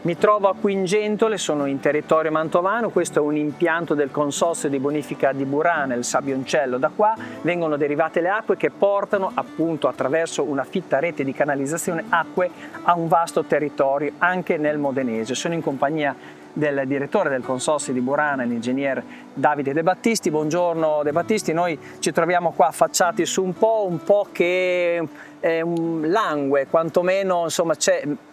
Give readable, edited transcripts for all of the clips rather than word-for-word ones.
Mi trovo a Quingentole, sono in territorio mantovano, questo è un impianto del Consorzio di Bonifica di Burana, il Sabbioncello. Da qua vengono derivate le acque che portano appunto attraverso una fitta rete di canalizzazione acque a un vasto territorio anche nel Modenese. Sono in compagnia del direttore del Consorzio di Burana, l'ingegner Davide De Battisti. Buongiorno De Battisti, noi ci troviamo qua affacciati su un po' che langue, quantomeno insomma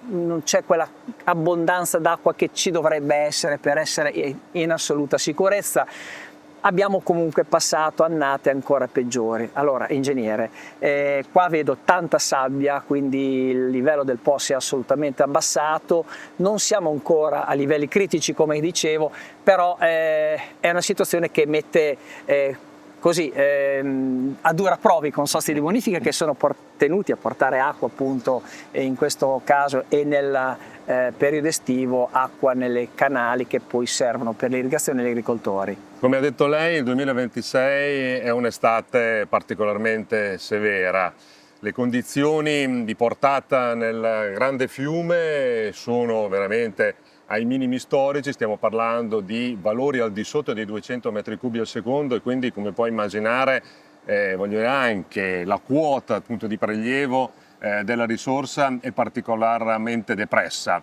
non c'è quella abbondanza d'acqua che ci dovrebbe essere per essere in assoluta sicurezza. Abbiamo comunque passato annate ancora peggiori. Allora, ingegnere, qua vedo tanta sabbia, quindi il livello del Po si è assolutamente abbassato, non siamo ancora a livelli critici come dicevo, però è una situazione che mette a dura prova i consorzi di bonifica che sono tenuti a portare acqua appunto in questo caso e nel periodo estivo acqua nelle canali che poi servono per l'irrigazione degli agricoltori. Come ha detto lei, il 2026 è un'estate particolarmente severa. Le condizioni di portata nel grande fiume sono veramente ai minimi storici, stiamo parlando di valori al di sotto dei 200 metri cubi al secondo e quindi, come puoi immaginare, voglio dire, anche la quota appunto di prelievo della risorsa è particolarmente depressa.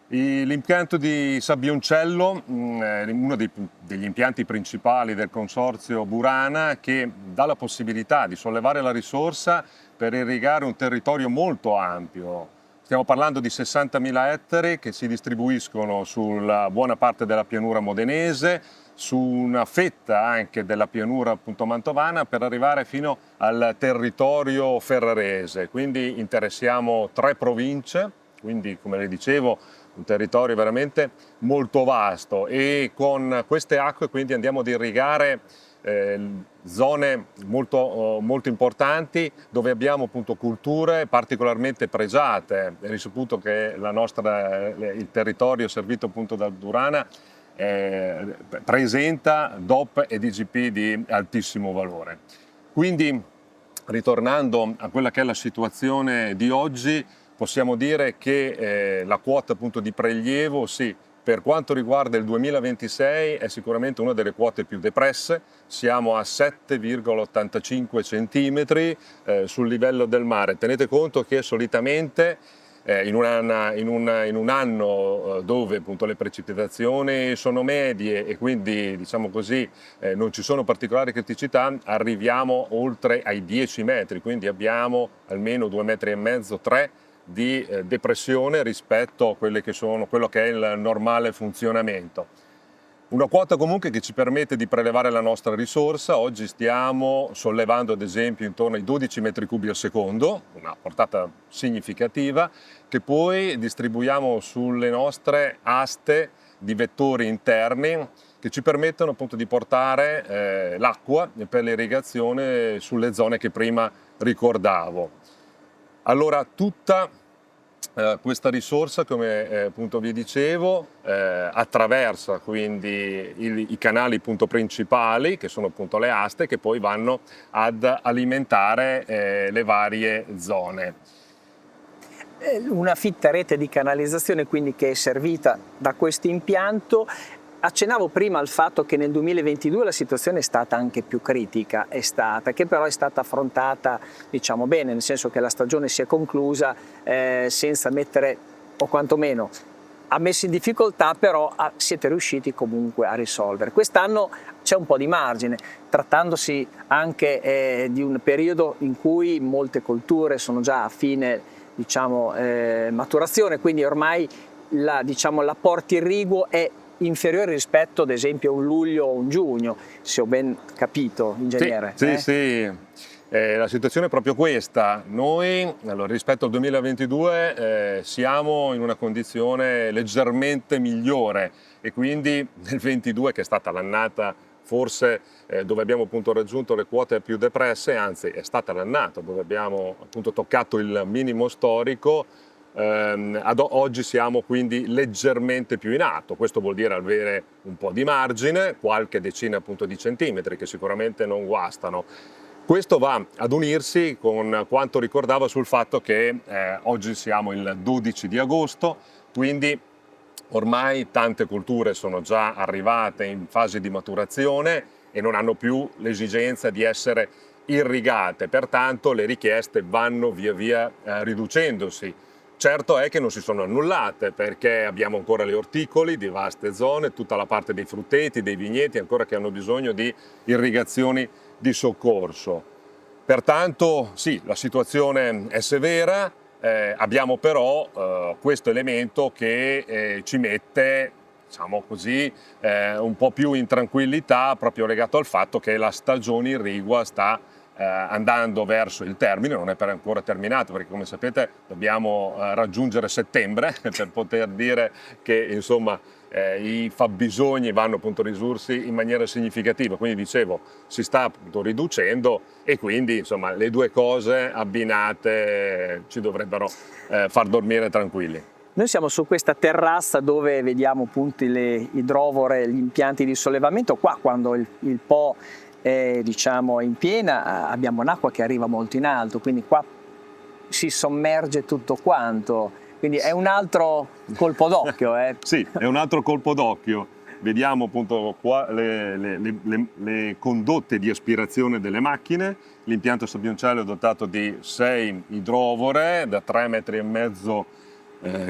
L'impianto di Sabbioncello, uno degli impianti principali del Consorzio Burana, che dà la possibilità di sollevare la risorsa per irrigare un territorio molto ampio. Stiamo parlando di 60.000 ettari che si distribuiscono sulla buona parte della pianura modenese, su una fetta anche della pianura appunto mantovana, per arrivare fino al territorio ferrarese. Quindi interessiamo 3 province, quindi come le dicevo un territorio veramente molto vasto, e con queste acque quindi andiamo ad irrigare zone molto importanti dove abbiamo appunto culture particolarmente pregiate. È risaputo che il territorio servito appunto da Burana presenta DOP e DGP di altissimo valore. Quindi, ritornando a quella che è la situazione di oggi, possiamo dire che la quota appunto di prelievo, sì, per quanto riguarda il 2026 è sicuramente una delle quote più depresse. Siamo a 7,85 centimetri sul livello del mare. Tenete conto che solitamente in un anno dove appunto le precipitazioni sono medie e quindi, diciamo così, non ci sono particolari criticità, arriviamo oltre ai 10 metri, quindi abbiamo almeno 2,5 metri, 3 di depressione rispetto a quello che è il normale funzionamento. Una quota comunque che ci permette di prelevare la nostra risorsa. Oggi stiamo sollevando ad esempio intorno ai 12 metri cubi al secondo, una portata significativa, che poi distribuiamo sulle nostre aste di vettori interni che ci permettono appunto di portare l'acqua per l'irrigazione sulle zone che prima ricordavo. Allora, tutta questa risorsa, come appunto vi dicevo, attraversa quindi i canali appunto principali, che sono appunto le aste, che poi vanno ad alimentare le varie zone. Una fitta rete di canalizzazione quindi che è servita da questo impianto. Accennavo prima al fatto che nel 2022 la situazione è stata anche più critica, che però è stata affrontata, diciamo, bene, nel senso che la stagione si è conclusa senza mettere, o quantomeno ha messo in difficoltà, però siete riusciti comunque a risolvere. Quest'anno c'è un po' di margine, trattandosi anche di un periodo in cui molte colture sono già a fine, diciamo, maturazione, quindi ormai l'apporto irriguo è inferiore rispetto ad esempio a un luglio o un giugno, se ho ben capito, ingegnere. Sì. La situazione è proprio questa. Noi, allora, rispetto al 2022 siamo in una condizione leggermente migliore e quindi nel 2022, che è stata l'annata forse dove abbiamo appunto raggiunto le quote più depresse, anzi è stata l'annata dove abbiamo appunto toccato il minimo storico. Ad oggi siamo quindi leggermente più in alto. Questo vuol dire avere un po' di margine, qualche decina appunto di centimetri che sicuramente non guastano. Questo va ad unirsi con quanto ricordavo sul fatto che oggi siamo il 12 di agosto, quindi ormai tante colture sono già arrivate in fase di maturazione e non hanno più l'esigenza di essere irrigate, pertanto le richieste vanno via via riducendosi. Certo è che non si sono annullate, perché abbiamo ancora le orticoli di vaste zone, tutta la parte dei frutteti, dei vigneti ancora che hanno bisogno di irrigazioni di soccorso. Pertanto sì, la situazione è severa, abbiamo però questo elemento che ci mette, diciamo così, un po' più in tranquillità, proprio legato al fatto che la stagione irrigua sta andando verso il termine, non è ancora terminato, perché come sapete dobbiamo raggiungere settembre per poter dire che insomma i fabbisogni vanno appunto a ridursi in maniera significativa. Quindi dicevo, si sta appunto riducendo e quindi insomma le due cose abbinate ci dovrebbero far dormire tranquilli. Noi siamo su questa terrazza dove vediamo appunto le idrovore, gli impianti di sollevamento. Qua quando il Po è, diciamo, in piena abbiamo un'acqua che arriva molto in alto, quindi qua si sommerge tutto quanto, quindi è un altro colpo d'occhio. Sì, è un altro colpo d'occhio. Vediamo appunto qua le condotte di aspirazione delle macchine. L'impianto Sabbioncello è dotato di 6 idrovore da 3,5 metri.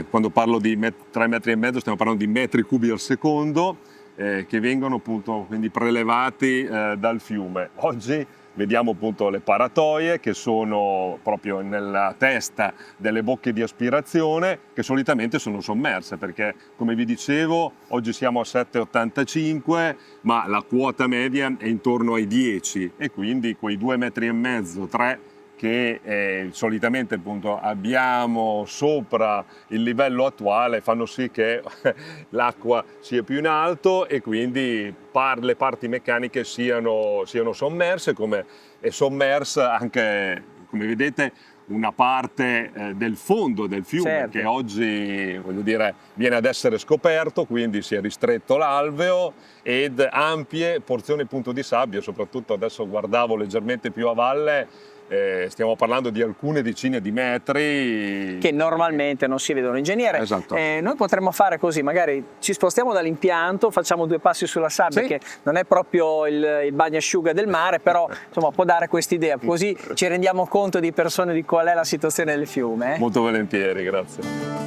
Quando parlo di 3,5 metri stiamo parlando di metri cubi al secondo, che vengono appunto quindi prelevati dal fiume. Oggi vediamo appunto le paratoie che sono proprio nella testa delle bocche di aspirazione, che solitamente sono sommerse, perché come vi dicevo oggi siamo a 7,85, ma la quota media è intorno ai 10 e quindi quei 2,5 metri, 3 che solitamente appunto abbiamo sopra il livello attuale fanno sì che l'acqua sia più in alto e quindi le parti meccaniche siano sommerse, come è sommersa anche, come vedete, una parte del fondo del fiume, certo, che oggi, voglio dire, viene ad essere scoperto, quindi si è ristretto l'alveo ed ampie porzioni appunto di sabbia, soprattutto adesso guardavo leggermente più a valle. Stiamo parlando di alcune decine di metri che normalmente non si vedono. Ingegnere, esatto. Noi potremmo fare così, magari ci spostiamo dall'impianto, facciamo 2 passi sulla sabbia, sì, che non è proprio il bagnasciuga del mare, però insomma può dare quest'idea, così ci rendiamo conto di persone di qual è la situazione del fiume. Molto volentieri, grazie.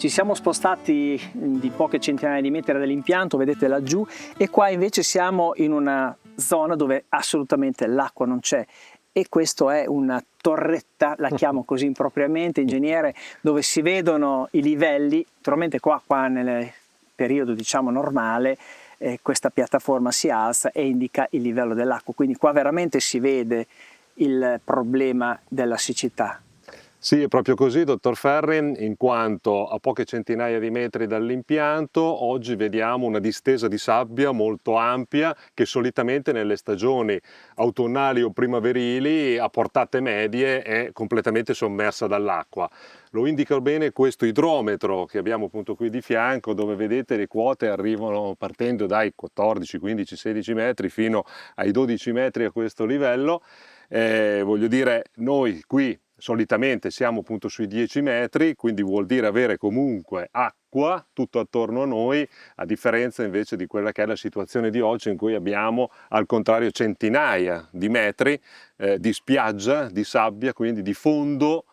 Ci siamo spostati di poche centinaia di metri dall'impianto, vedete laggiù, e qua invece siamo in una zona dove assolutamente l'acqua non c'è. E questa è una torretta, la chiamo così impropriamente, ingegnere, dove si vedono i livelli. Naturalmente qua nel periodo diciamo normale questa piattaforma si alza e indica il livello dell'acqua, quindi qua veramente si vede il problema della siccità. Sì, è proprio così, dottor Ferri, in quanto a poche centinaia di metri dall'impianto oggi vediamo una distesa di sabbia molto ampia che solitamente nelle stagioni autunnali o primaverili a portate medie è completamente sommersa dall'acqua. Lo indica bene questo idrometro che abbiamo appunto qui di fianco, dove vedete le quote arrivano partendo dai 14, 15, 16 metri fino ai 12 metri a questo livello. Voglio dire, noi qui solitamente siamo appunto sui 10 metri, quindi vuol dire avere comunque acqua tutto attorno a noi, a differenza invece di quella che è la situazione di oggi, in cui abbiamo al contrario centinaia di metri di spiaggia, di sabbia, quindi di fondo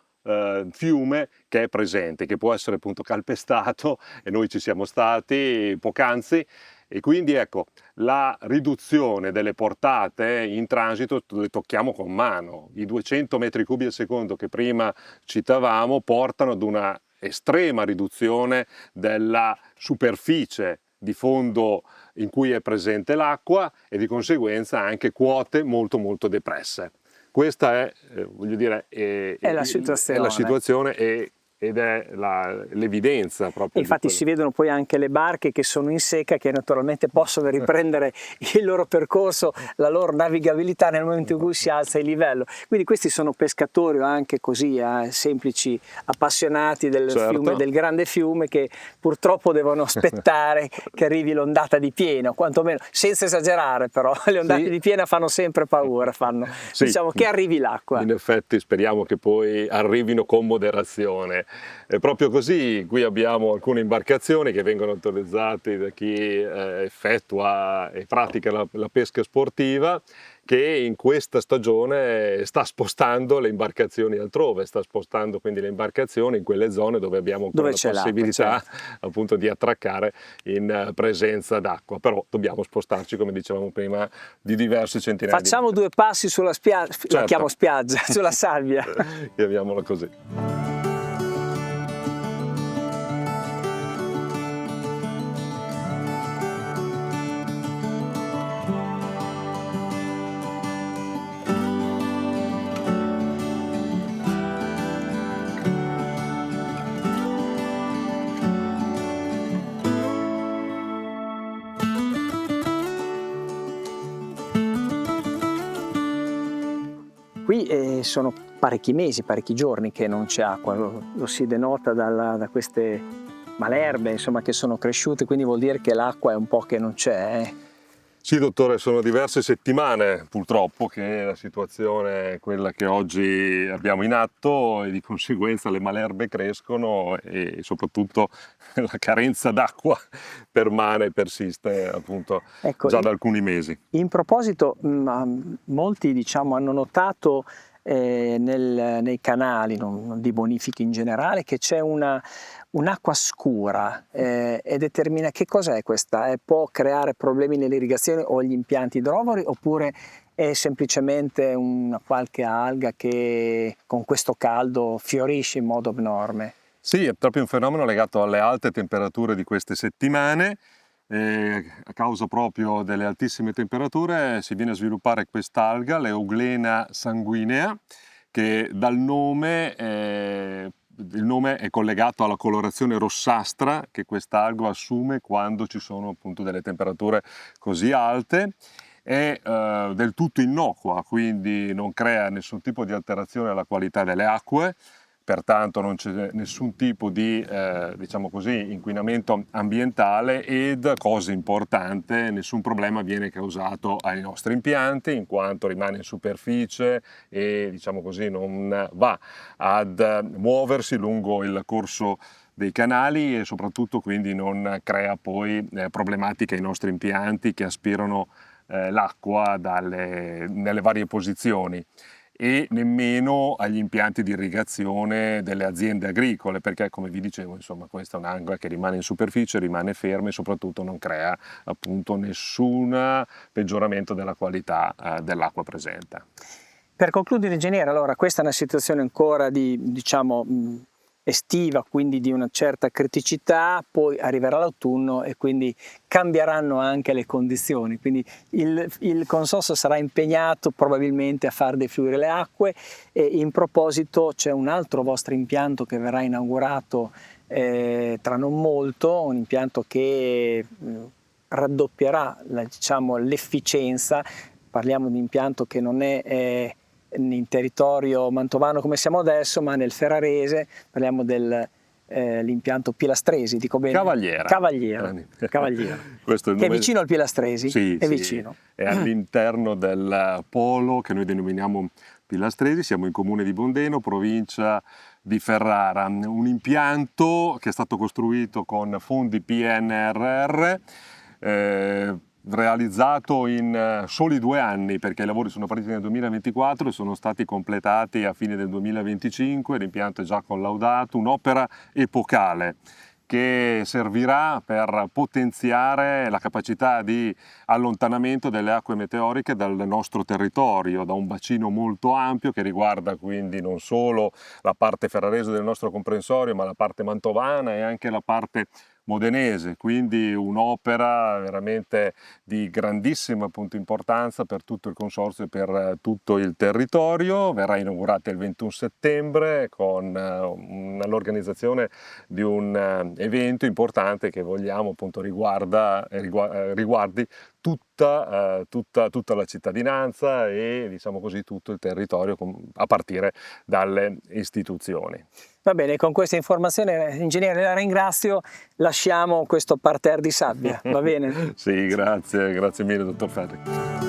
fiume che è presente, che può essere appunto calpestato, e noi ci siamo stati poc'anzi. E quindi ecco, la riduzione delle portate in transito le tocchiamo con mano. I 200 metri cubi al secondo che prima citavamo portano ad una estrema riduzione della superficie di fondo in cui è presente l'acqua e di conseguenza anche quote molto molto depresse. Questa è, voglio dire, è la situazione e ed è l'evidenza proprio. Infatti si vedono poi anche le barche che sono in secca, che naturalmente possono riprendere il loro percorso, la loro navigabilità nel momento in cui si alza il livello. Quindi questi sono pescatori o anche così, semplici appassionati del fiume, del grande fiume, che purtroppo devono aspettare che arrivi l'ondata di piena, quantomeno, senza esagerare però, le ondate di piena fanno sempre paura, diciamo che arrivi l'acqua. In effetti speriamo che poi arrivino con moderazione. È proprio così, qui abbiamo alcune imbarcazioni che vengono autorizzate da chi effettua e pratica la pesca sportiva, che in questa stagione sta spostando le imbarcazioni altrove, sta spostando quindi le imbarcazioni in quelle zone dove abbiamo ancora la possibilità appunto di attraccare in presenza d'acqua, però dobbiamo spostarci, come dicevamo prima, di diverse centinaia Facciamo due passi sulla spiaggia, la chiamo spiaggia, sulla sabbia. Chiamiamola così. Qui sono parecchi mesi, parecchi giorni che non c'è acqua, lo si denota da queste malerbe, insomma, che sono cresciute, quindi vuol dire che l'acqua è un po' che non c'è. Sì, dottore, sono diverse settimane purtroppo che la situazione è quella che oggi abbiamo in atto e di conseguenza le malerbe crescono e soprattutto la carenza d'acqua permane, persiste appunto già da alcuni mesi. In proposito, molti diciamo hanno notato nei canali di bonifica in generale che c'è un'acqua scura e determina che cos'è questa? Può creare problemi nell'irrigazione o agli impianti idrovori, oppure è semplicemente una qualche alga che con questo caldo fiorisce in modo abnorme? Sì, è proprio un fenomeno legato alle alte temperature di queste settimane. A causa proprio delle altissime temperature si viene a sviluppare quest'alga, l'Euglena sanguinea, che dal nome il nome è collegato alla colorazione rossastra che quest'alga assume quando ci sono appunto delle temperature così alte. È del tutto innocua, quindi non crea nessun tipo di alterazione alla qualità delle acque, pertanto non c'è nessun tipo di diciamo così, inquinamento ambientale ed, cosa importante, nessun problema viene causato ai nostri impianti, in quanto rimane in superficie e diciamo così non va ad muoversi lungo il corso dei canali e soprattutto quindi non crea poi problematiche ai nostri impianti che aspirano l'acqua nelle varie posizioni, e nemmeno agli impianti di irrigazione delle aziende agricole, perché come vi dicevo, insomma, questa è un'alga che rimane in superficie, rimane ferma e soprattutto non crea appunto nessun peggioramento della qualità dell'acqua presente. Per concludere, ingegnere, allora questa è una situazione ancora diciamo estiva, quindi di una certa criticità, poi arriverà l'autunno e quindi cambieranno anche le condizioni, quindi il consorzio sarà impegnato probabilmente a far defluire le acque. E in proposito c'è un altro vostro impianto che verrà inaugurato tra non molto, un impianto che raddoppierà diciamo, l'efficienza. Parliamo di un impianto che non è in territorio mantovano come siamo adesso, ma nel ferrarese. Parliamo dell'impianto Pilastresi, dico bene? Cavaliera. Questo è il nome... Che è vicino al Pilastresi? Sì, è vicino. È all'interno del polo che noi denominiamo Pilastresi, siamo in comune di Bondeno, provincia di Ferrara. Un impianto che è stato costruito con fondi PNRR, realizzato in soli 2 anni, perché i lavori sono partiti nel 2024 e sono stati completati a fine del 2025. L'impianto è già collaudato, un'opera epocale che servirà per potenziare la capacità di allontanamento delle acque meteoriche dal nostro territorio, da un bacino molto ampio che riguarda quindi non solo la parte ferrarese del nostro comprensorio, ma la parte mantovana e anche la parte modenese, quindi un'opera veramente di grandissima importanza per tutto il consorzio e per tutto il territorio. Verrà inaugurata il 21 settembre con l'organizzazione di un evento importante che vogliamo appunto riguardi tutta la cittadinanza e, diciamo così, tutto il territorio a partire dalle istituzioni. Va bene, con questa informazione, ingegnere, la ringrazio, lasciamo questo parterre di sabbia, va bene? Sì, grazie mille, dottor Ferri.